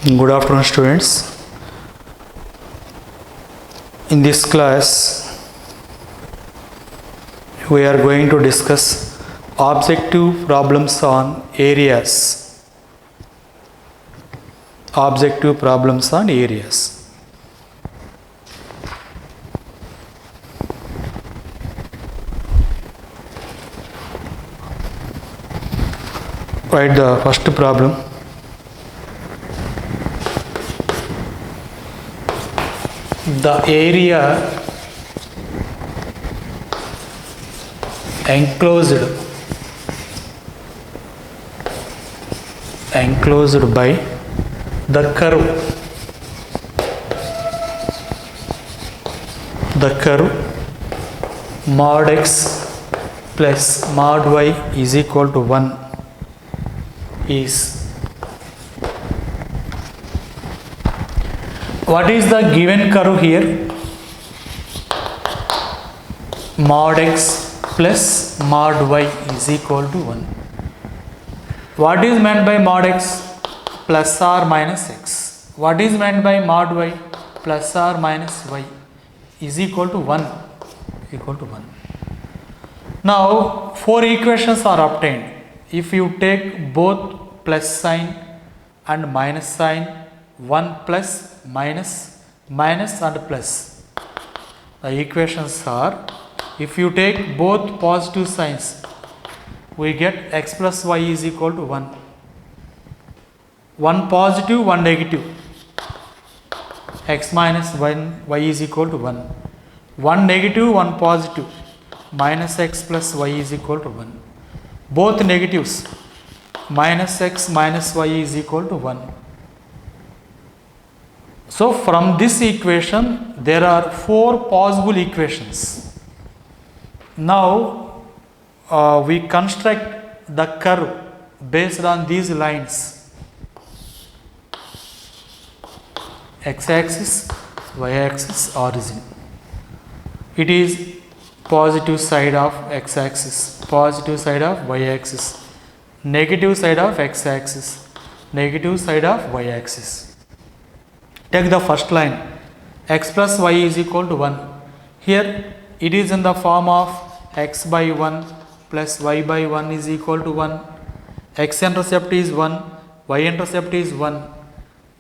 Good afternoon, students. In this class, we are going to discuss objective problems on areas. Objective problems on areas. Write the first problem. The area enclosed by the curve mod x plus mod y is equal to 1 is, what is the given curve here? Mod x plus mod y is equal to 1. What is meant by mod x? Plus or minus x. What is meant by mod y? Plus or minus y is equal to 1. Now, four equations are obtained. If you take both plus sign and minus sign, 1 plus minus and plus. The equations are, if you take both positive signs, we get x plus y is equal to 1. 1 positive, 1 negative. X minus 1 y is equal to 1. 1 negative, 1 positive. Minus x plus y is equal to 1. Both negatives. Minus x minus y is equal to 1. So from this equation there are four possible equations. Now we construct the curve based on these lines. X-axis, y-axis, origin. It is positive side of x-axis, positive side of y-axis, negative side of x-axis, negative side of y-axis. Take the first line, x plus y is equal to 1. Here it is in the form of x by 1 plus y by 1 is equal to 1. X intercept is 1, y intercept is 1.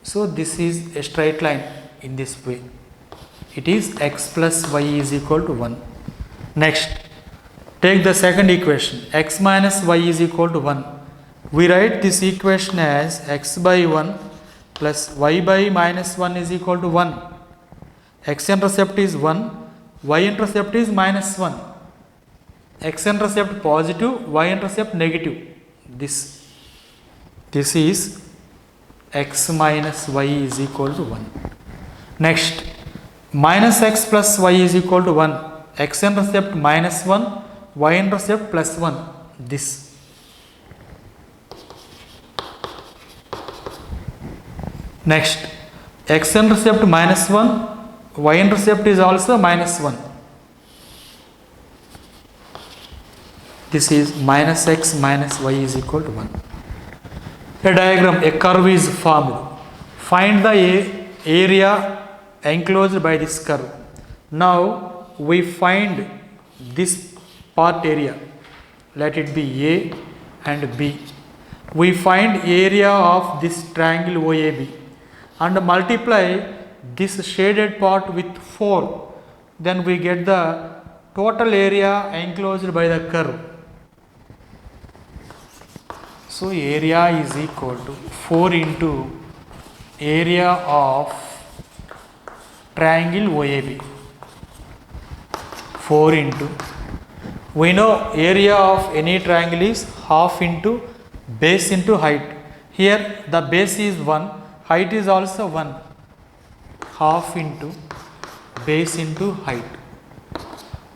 So this is a straight line in this way. It is x plus y is equal to 1. Next, take the second equation, x minus y is equal to 1. We write this equation as x by 1 plus y by minus 1 is equal to 1. X intercept is 1, y intercept is minus 1. X intercept positive, y intercept negative. This is x minus y is equal to 1. Next, minus x plus y is equal to 1. X intercept minus 1, y intercept plus 1. This. Next, x intercept minus 1, y intercept is also minus 1. This is minus x minus y is equal to 1. A diagram, a curve is formed. Find the area enclosed by this curve. Now we find this part area. Let it be A and B. We find area of this triangle OAB and multiply this shaded part with 4. Then we get the total area enclosed by the curve. So area is equal to 4 into area of triangle OAB. 4 into, we know area of any triangle is half into base into height. Here the base is 1, height is also 1. Half into base into height.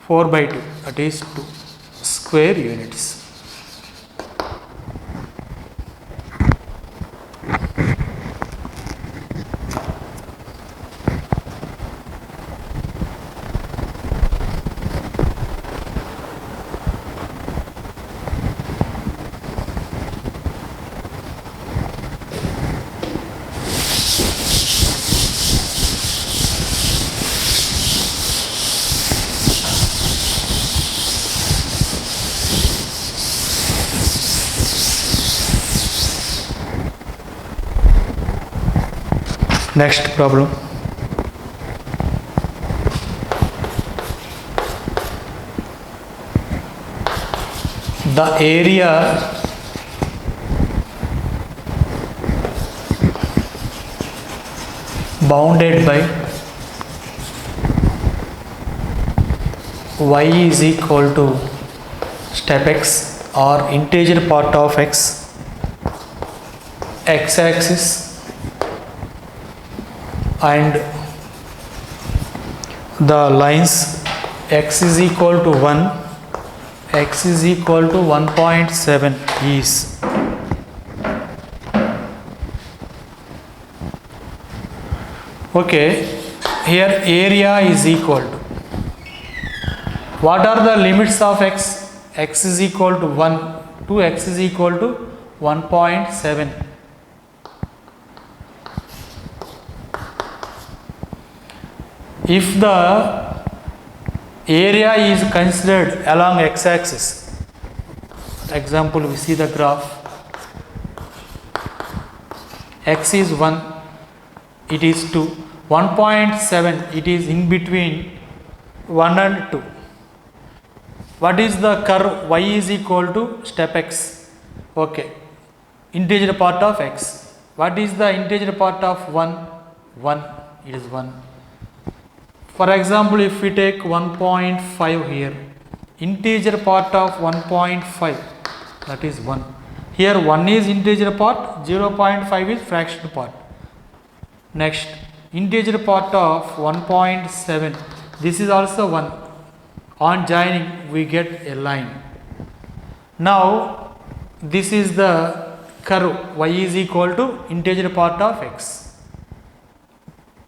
4 by 2, that is 2 square units. Next problem. The area bounded by y is equal to step x or integer part of x, x-axis, and the lines x is equal to 1, x is equal to 1.7 is okay. Here area is equal to, what are the limits of x? X is equal to 1 to x is equal to 1.7. If the area is considered along x-axis, example, we see the graph, x is 1, it is 2, 1.7, it is in between 1 and 2. What is the curve? Y is equal to step x, okay, integer part of x. What is the integer part of 1? 1, it is 1. For example, if we take 1.5 here, integer part of 1.5, that is 1. Here 1 is integer part, 0.5 is fraction part. Next, integer part of 1.7, this is also 1. On joining, we get a line. Now, this is the curve, y is equal to integer part of x.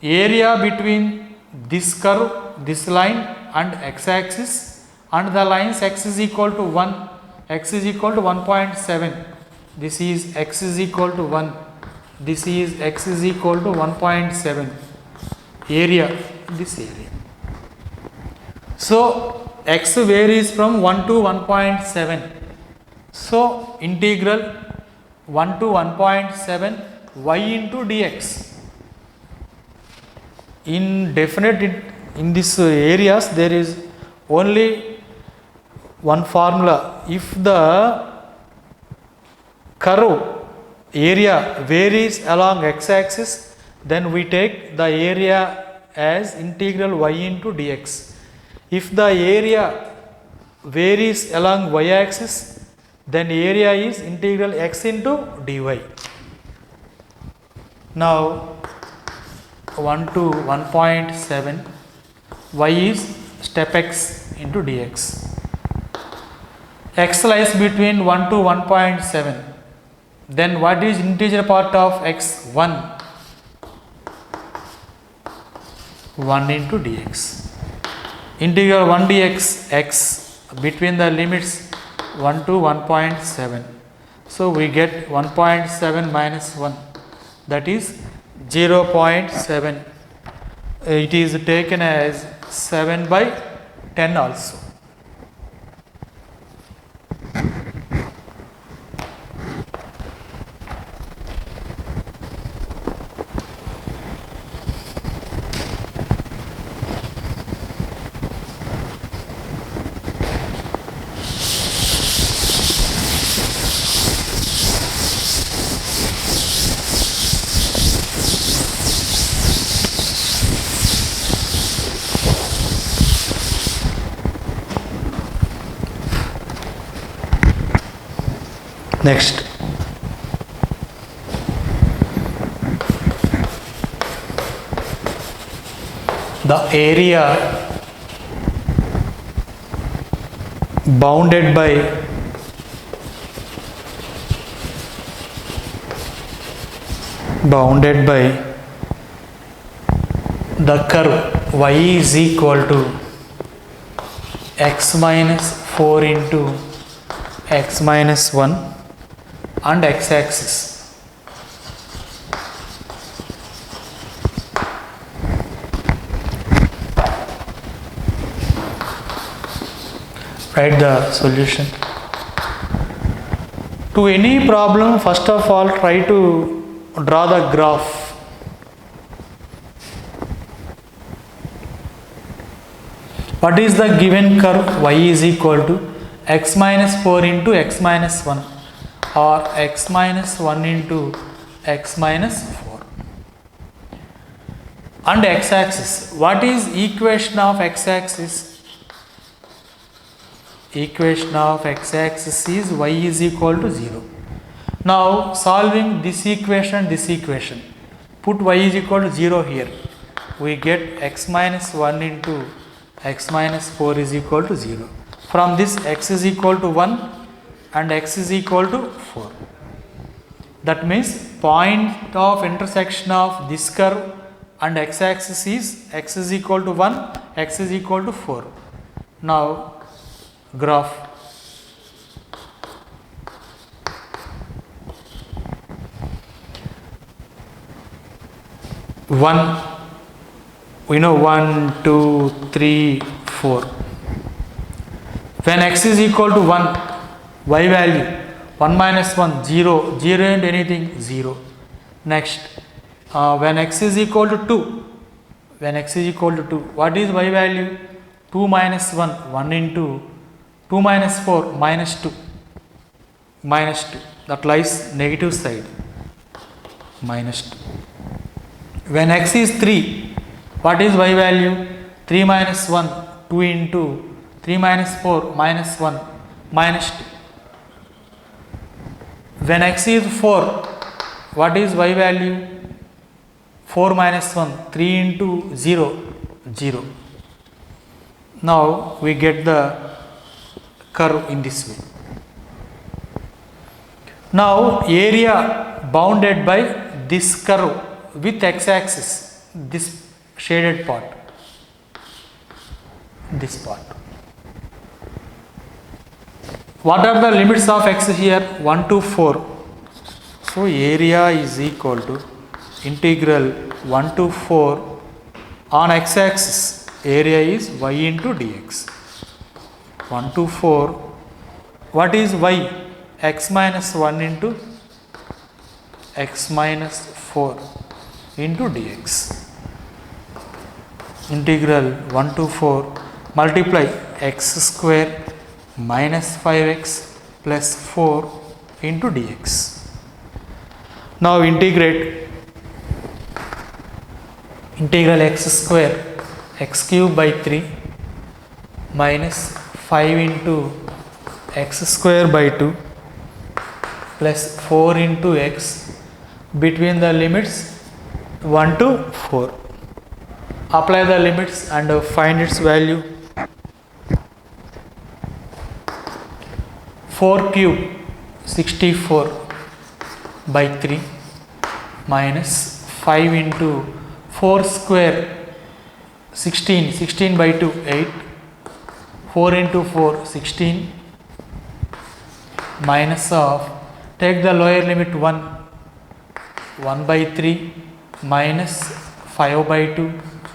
Area between this curve, this line and x-axis, and the lines x is equal to 1, x is equal to 1.7, this is x is equal to 1, this is x is equal to 1.7, area, this area. So x varies from 1 to 1.7, so integral 1 to 1.7 y into dx. In definite, in this areas there is only one formula. If the curve area varies along x-axis, then we take the area as integral y into dx. If the area varies along y-axis, then area is integral x into dy. Now 1 to 1.7, y is step x into dx. X lies between 1 to 1.7. Then what is integer part of x? 1. 1 into dx. Integral 1 dx x between the limits 1 to 1.7. So we get 1.7 minus 1, that is 0.7. It is taken as 7 by 10 also. Next, the area bounded by the curve y is equal to x minus 4 into x minus 1 and x-axis. Write the solution. To any problem, first of all try to draw the graph. What is the given curve? Y is equal to x minus 4 into x minus 1 or x minus 1 into x minus 4. And x-axis. What is equation of x-axis? Equation of x-axis is y is equal to 0. Now solving this equation, put y is equal to 0 here. We get x minus 1 into x minus 4 is equal to 0. From this x is equal to 1 and x is equal to 4. That means point of intersection of this curve and x-axis is x is equal to 1, x is equal to 4. Now graph. We know 1, 2, 3, 4. When x is equal to 1, y value 1 minus 1, 0, 0 and anything 0. Next, when x is equal to 2, what is y value? 2 minus 1, 1 into 2 minus 4, minus 2, that lies negative side, minus 2. When x is 3, what is y value? 3 minus 1, 2 into 3 minus 4, minus 1, minus 2. When x is 4, what is y value? 4 minus 1, 3 into 0, 0. Now we get the curve in this way. Now area bounded by this curve with x-axis, this shaded part, this part. What are the limits of x here? 1 to 4. So area is equal to integral 1 to 4 on x-axis. Area is y into dx. 1 to 4. What is y? X minus 1 into x minus 4 into dx. Integral 1 to 4 multiply x square minus 5x plus 4 into dx. Now integrate integral x square x cube by 3 minus 5 into x square by 2 plus 4 into x between the limits 1 to 4. Apply the limits and find its value. 4 cube 64 by 3 minus 5 into 4 square 16 by 2 8, 4 into 4 16 minus of, take the lower limit 1 by 3 minus 5 by 2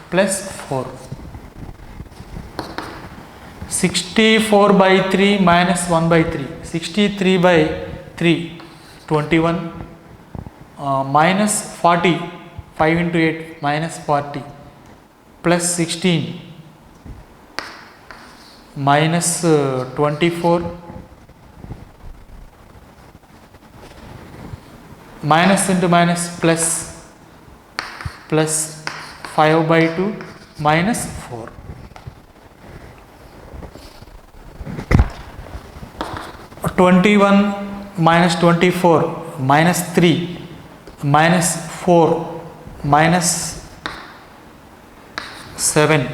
plus 4. 64 by 3 minus 1 by 3, 63 by 3, 21 minus 40, 5 into 8 minus 40 plus 16 minus 24 minus into minus plus 5 by 2 minus 4. Minus 24 minus 3 minus 4 minus 7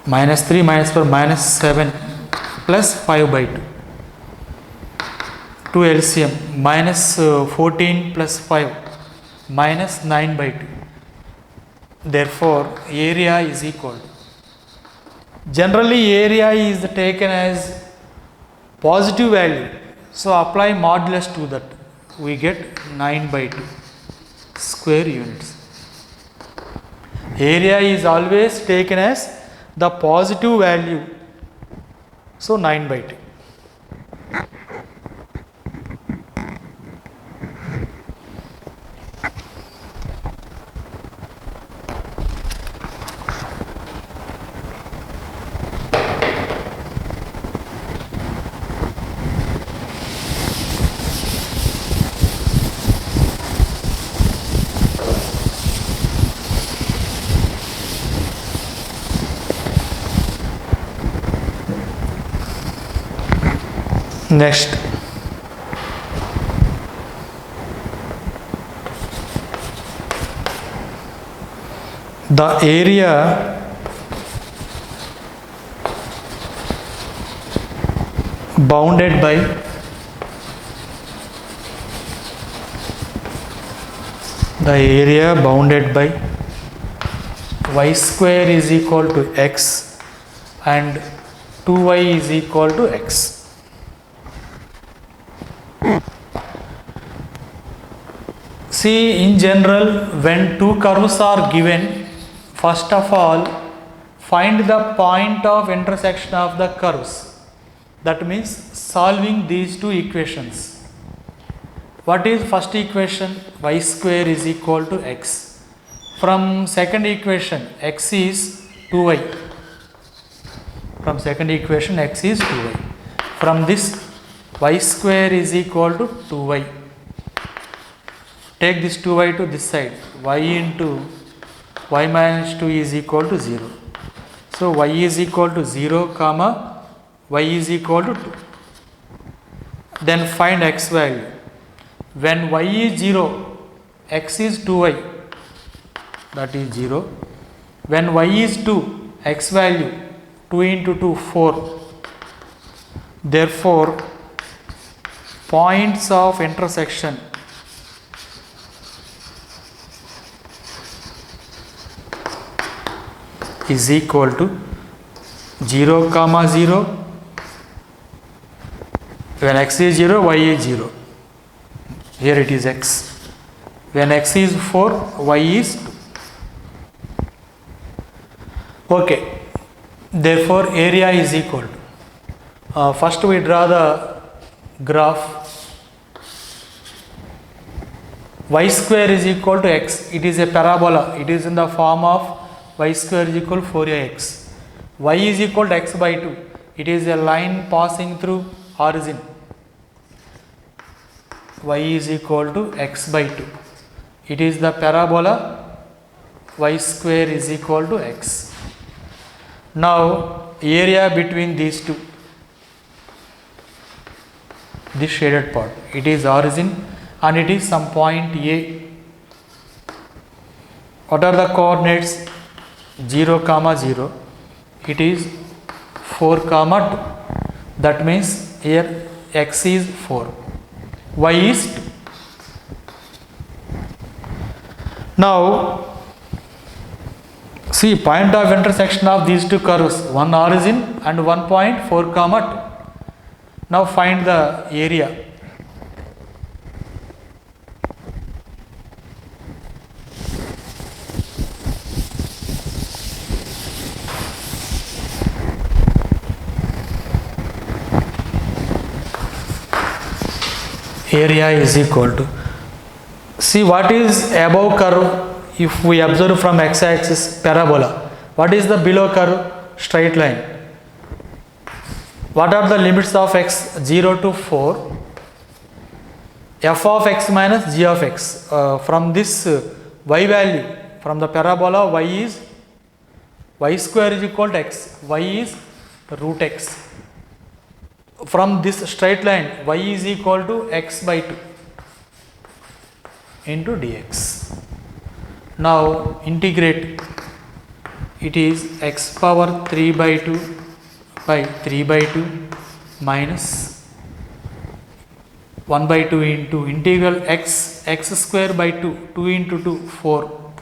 minus 3 minus 4 minus 7 plus 5 by 2. 2 LCM minus 14 plus 5 minus 9 by 2. Therefore area is equal. Generally area is taken as positive value, so apply modulus to that, we get 9 by 2 square units. Area is always taken as the positive value, so 9 by 2. Next, the area bounded by y square is equal to x and 2y is equal to x. See, in general, when two curves are given, first of all, find the point of intersection of the curves. That means solving these two equations. What is first equation? Y square is equal to x. From second equation, x is 2y. From second equation, x is 2y. From this, y square is equal to 2y. Take this 2y to this side. Y into y minus 2 is equal to 0. So, y is equal to 0 comma y is equal to 2. Then find x value. When y is 0, x is 2y, that is 0. When y is 2, x value 2 into 2, 4. Therefore, points of intersection is equal to 0 comma 0. When x is 0, y is 0. Here it is x. When x is 4, y is 2. Okay. Therefore, area is equal to. First we draw the graph. Y square is equal to x. It is a parabola. It is in the form of y square is equal to 4ax. Y is equal to x by 2. It is a line passing through origin. Y is equal to x by 2. It is the parabola. Y square is equal to x. Now, area between these two, this shaded part, it is origin and it is some point A. What are the coordinates? 0 comma 0. It is 4 comma 2. That means here x is 4, y is 2. Now, see, point of intersection of these two curves, one origin and one point 4 comma 2. Now find the area. Area is equal to, see what is above curve if we observe from x-axis, parabola. What is the below curve? Straight line. What are the limits of x? 0 to 4. F of x minus g of x. From this y value, from the parabola, y square is equal to x. Y is root x. From this straight line, y is equal to x by 2 into dx. Now integrate. It is x power 3 by 2 by 3 by 2 minus 1 by 2 into integral x square by 2, 2 into 2, 4.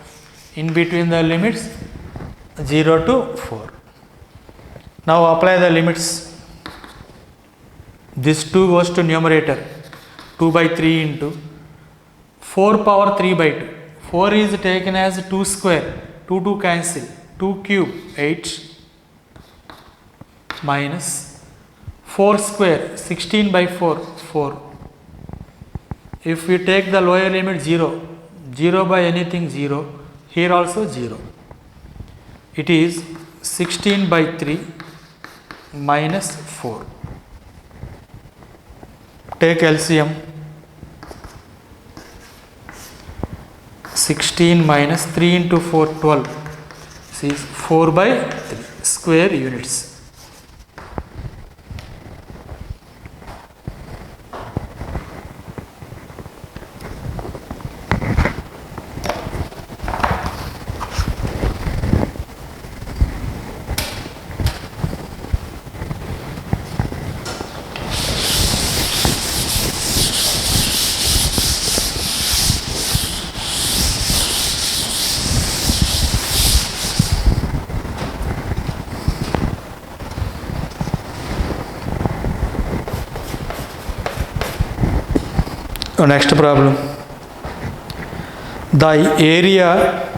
In between the limits 0 to 4. Now apply the limits. This 2 goes to numerator, 2 by 3 into 4 power 3 by 2. 4 is taken as 2 square, 2 cancel, 2 cube, 8 minus 4 square, 16 by 4, 4. If we take the lower limit 0, 0 by anything 0, here also 0. It is 16 by 3 minus 4. Take LCM. 16 minus 3 into 4, 12. See, 4 by 3 square units. Next problem. The area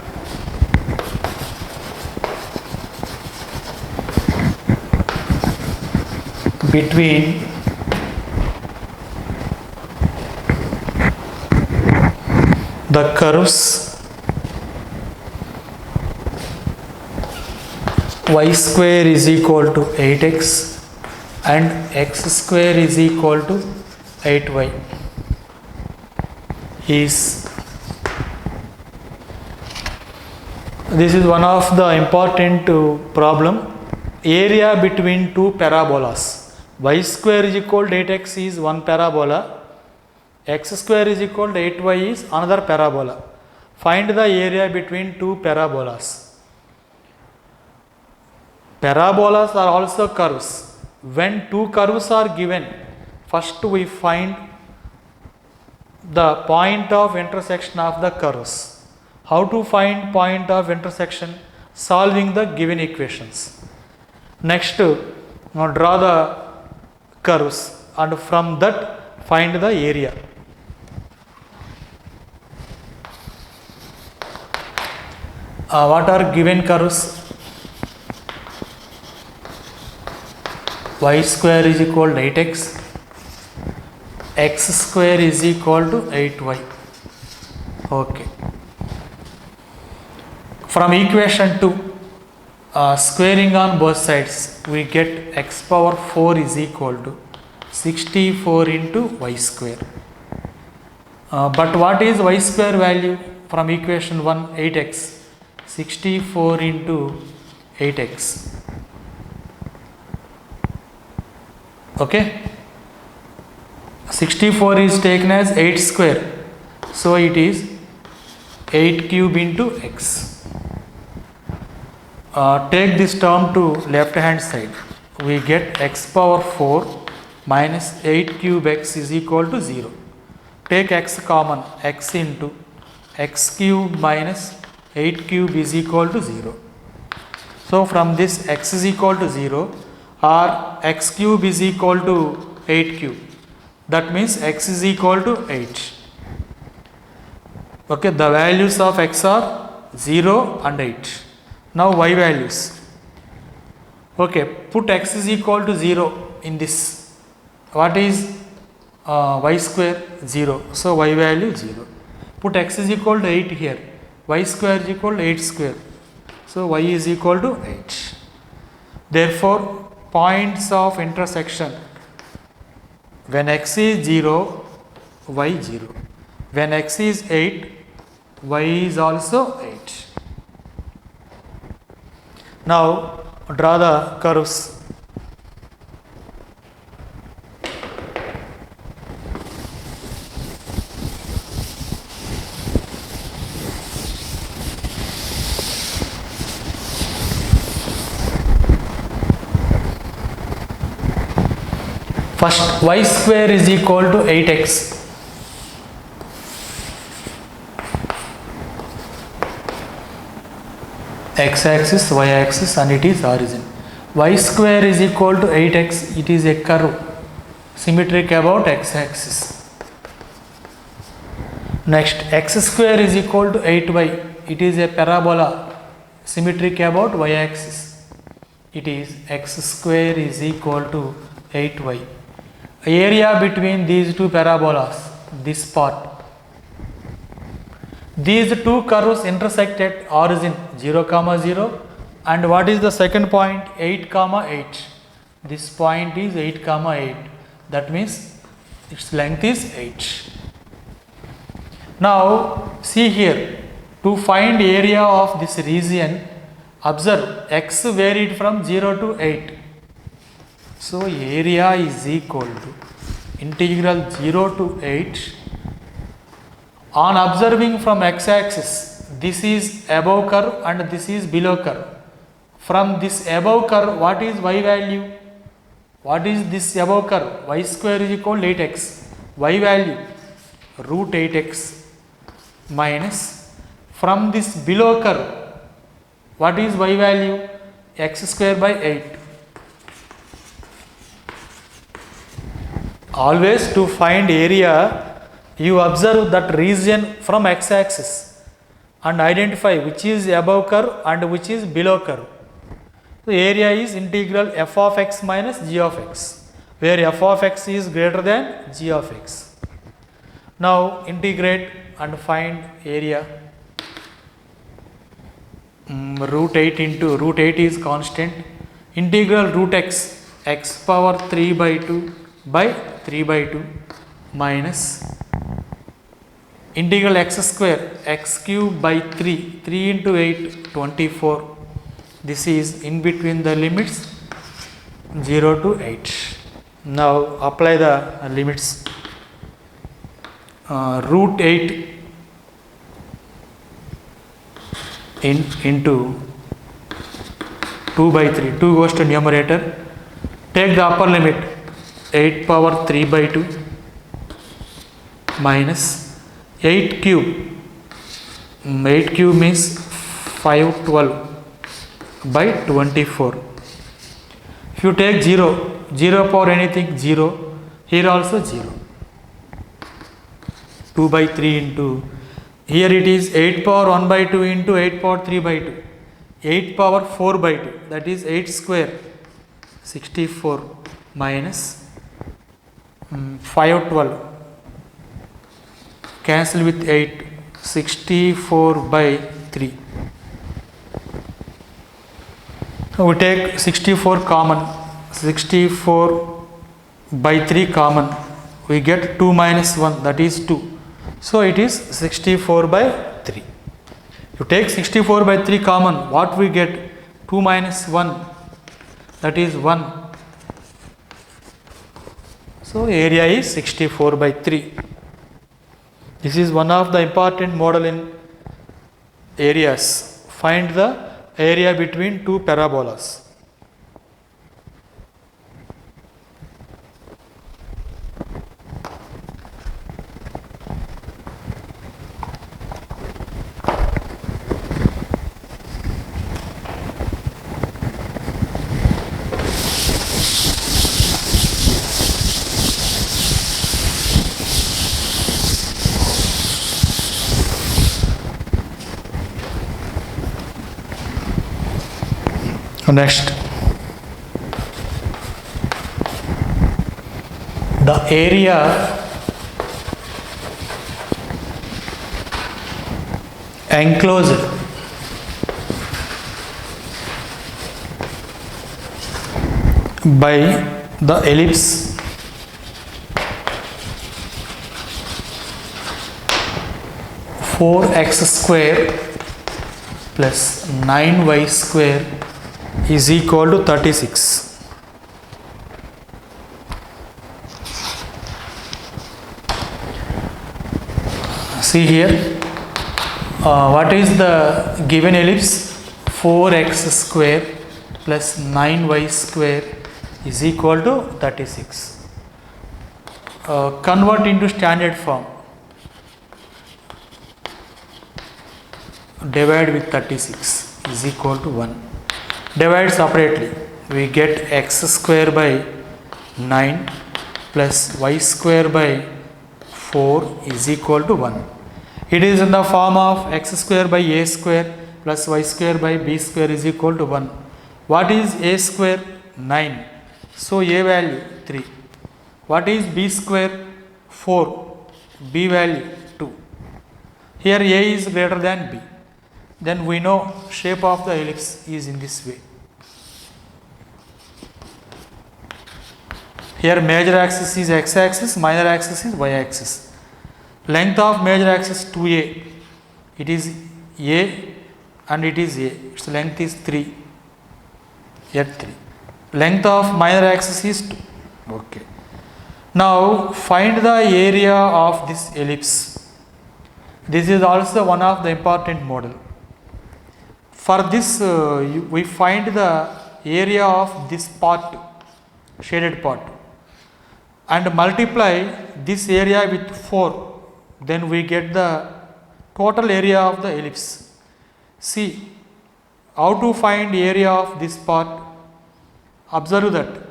between the curves y square is equal to 8x and x square is equal to 8y is, this is one of the important problem. Area between two parabolas, y square is equal to 8x is one parabola, x square is equal to 8y is another parabola. Find the area between two parabolas. Parabolas are also curves. When two curves are given, first we find the point of intersection of the curves. How to find point of intersection? Solving the given equations. Next, now draw the curves and from that find the area. What are given curves? Y square is equal to 8x, x square is equal to 8y. Okay. From equation 2, squaring on both sides, we get x power 4 is equal to 64 into y square. But what is y square value? From equation 1, 8x. 64 into 8x. Okay. 64 is taken as 8 square. So it is 8 cube into x. Take this term to left hand side. We get x power 4 minus 8 cube x is equal to 0. Take x common, x into x cube minus 8 cube is equal to 0. So from this x is equal to 0 or x cube is equal to 8 cube. That means x is equal to 8. Okay, the values of x are 0 and 8. Now y values. Okay, put x is equal to 0 in this. What is y square? 0. So y value 0. Put x is equal to 8 here. Y square is equal to 8 square. So y is equal to 8. Therefore, points of intersection, when x is 0, y 0. When x is 8, y is also 8. Now, draw the curves. First, y square is equal to 8x. X axis, y axis, and it is origin. Y square is equal to 8x. It is a curve symmetric about x axis. Next, x square is equal to 8y. It is a parabola symmetric about y axis. It is x square is equal to 8y. Area between these two parabolas, this part. These two curves intersect at origin 0, 0, and what is the second point? 8, 8. This point is 8, 8. That means its length is 8. Now see here, to find area of this region, observe x varied from 0 to 8. So area is equal to integral 0 to 8. On observing from x axis, this is above curve and this is below curve. From this above curve, what is y value? What is this above curve? Y square is equal to 8x. Y value root 8x minus, from this below curve, what is y value? X square by 8. Always to find area, You observe that region from x-axis and identify which is above curve and which is below curve. The area is integral f of x minus g of x, where f of x is greater than g of x. Now integrate and find area. Root 8 into root 8 is constant. Integral root x power 3 by 2 by 3 by 2 minus integral x square x cube by 3 into 8 24. This is in between the limits 0 to 8. Now apply the limits. Root 8 into 2 by 3, 2 goes to numerator. Take the upper limit 8 power 3 by 2 minus 8 cube. 8 cube means 512 by 24. If you take 0 power anything 0, here also 0. 2 by 3 into, here it is 8 power 1 by 2 into 8 power 3 by 2. 8 power 4 by 2, that is 8 square 64 minus 512. Cancel with 8, 64 by 3. Now we take 64 common, 64 by 3 common, we get 2 minus 1, that is 2. So it is 64 by 3. You take 64 by 3 common, what we get? 2 minus 1, that is 1. So area is 64 by 3. This is one of the important model in areas. Find the area between two parabolas. Next, the area enclosed by the ellipse four x square plus 9y square is equal to 36. See here, what is the given ellipse? 4x square plus 9y square is equal to 36. Convert into standard form. Divide with 36 is equal to 1. Divide separately, we get x square by 9 plus y square by 4 is equal to 1. It is in the form of x square by a square plus y square by b square is equal to 1. What is a square? 9. So a value 3. What is b square? 4. B value 2. Here a is greater than b. Then we know shape of the ellipse is in this way. Here major axis is x axis, minor axis is y axis. Length of major axis 2a. It is a and it is a. Its length is 3. Yet 3. Length of minor axis is 2. Okay. Now find the area of this ellipse. This is also one of the important model. For this, we find the area of this part, shaded part, and multiply this area with 4. Then we get the total area of the ellipse. See, how to find area of this part? Observe that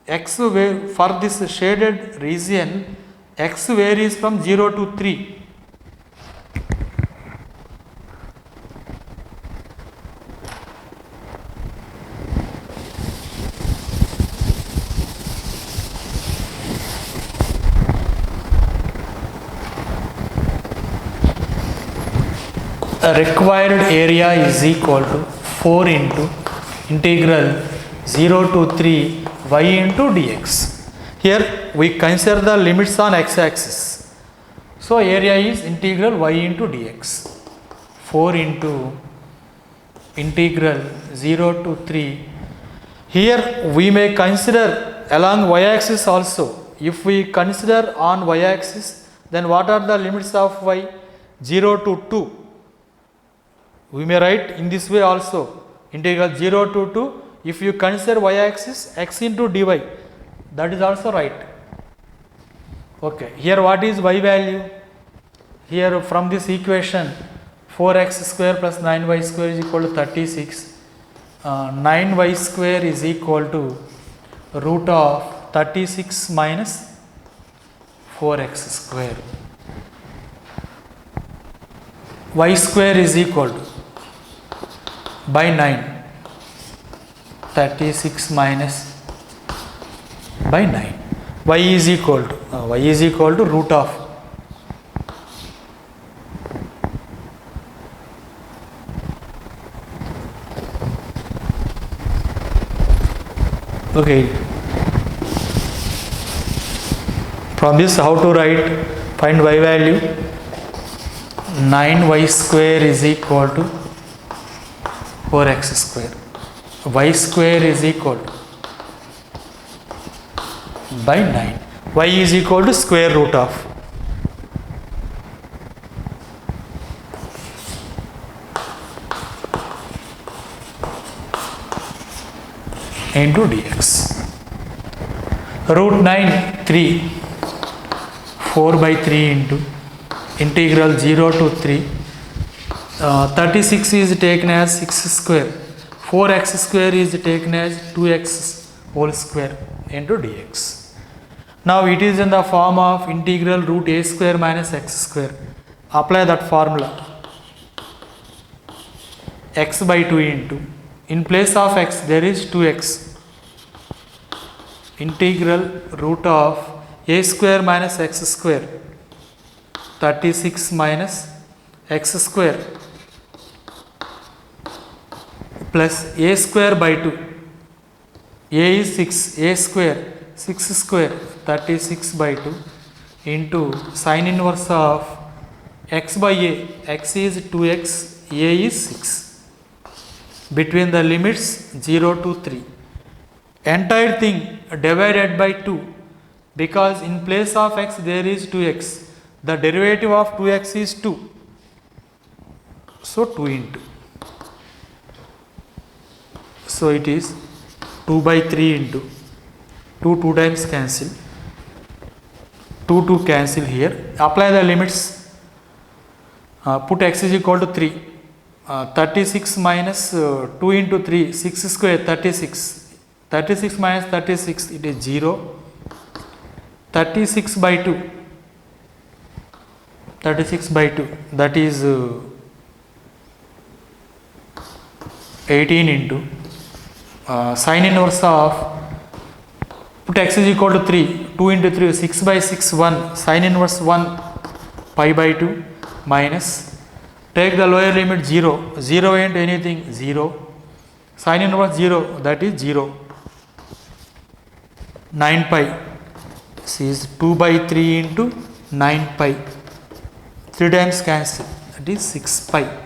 x for this shaded region, x varies from 0 to 3. Required area is equal to 4 into integral 0 to 3 y into dx. Here we consider the limits on x-axis. So area is integral y into dx. 4 into integral 0 to 3. Here we may consider along y-axis also. If we consider on y-axis, then what are the limits of y? 0 to 2. We may write in this way also, integral 0 to 2, if you consider y-axis, x into dy, that is also right. Okay, here what is y value? Here from this equation, 4x square plus 9y square is equal to 36. 9y square is equal to root of 36 minus 4x square. Y square is equal to by 9, 36 minus by 9, y is equal to root of okay. From this how to write, find y value. 9y square is equal to 4x square. Y square is equal to by 9. Y is equal to square root of into dx. Root 9, 3. 4 by 3 into integral 0 to 3. 36 is taken as 6 square. 4x square is taken as 2x whole square into dx. Now it is in the form of integral root a square minus x square. Apply that formula. X by 2 into, in place of x there is 2x. Integral root of a square minus x square. 36 minus x square plus a square by 2. A is 6, a square, 6 square, 36 by 2 into sine inverse of x by a. X is 2x, a is 6. Between the limits 0 to 3. Entire thing divided by 2, because in place of x there is 2x. The derivative of 2x is 2. So 2 into. So it is 2 by 3 into 2 times cancel. 2 cancel here. Apply the limits. Put x is equal to 3. 36 minus 2 into 3, 6 square, 36. 36 minus 36, it is 0. 36 by 2. 36 by 2, that is 18 into sine inverse of, put x is equal to 3, 2 into 3, 6 by 6, 1, sine inverse 1, pi by 2 minus, take the lower limit 0, 0 into anything 0, sine inverse 0, that is 0, 9 pi, this is 2 by 3 into 9 pi, 3 times cancel, that is 6 pi.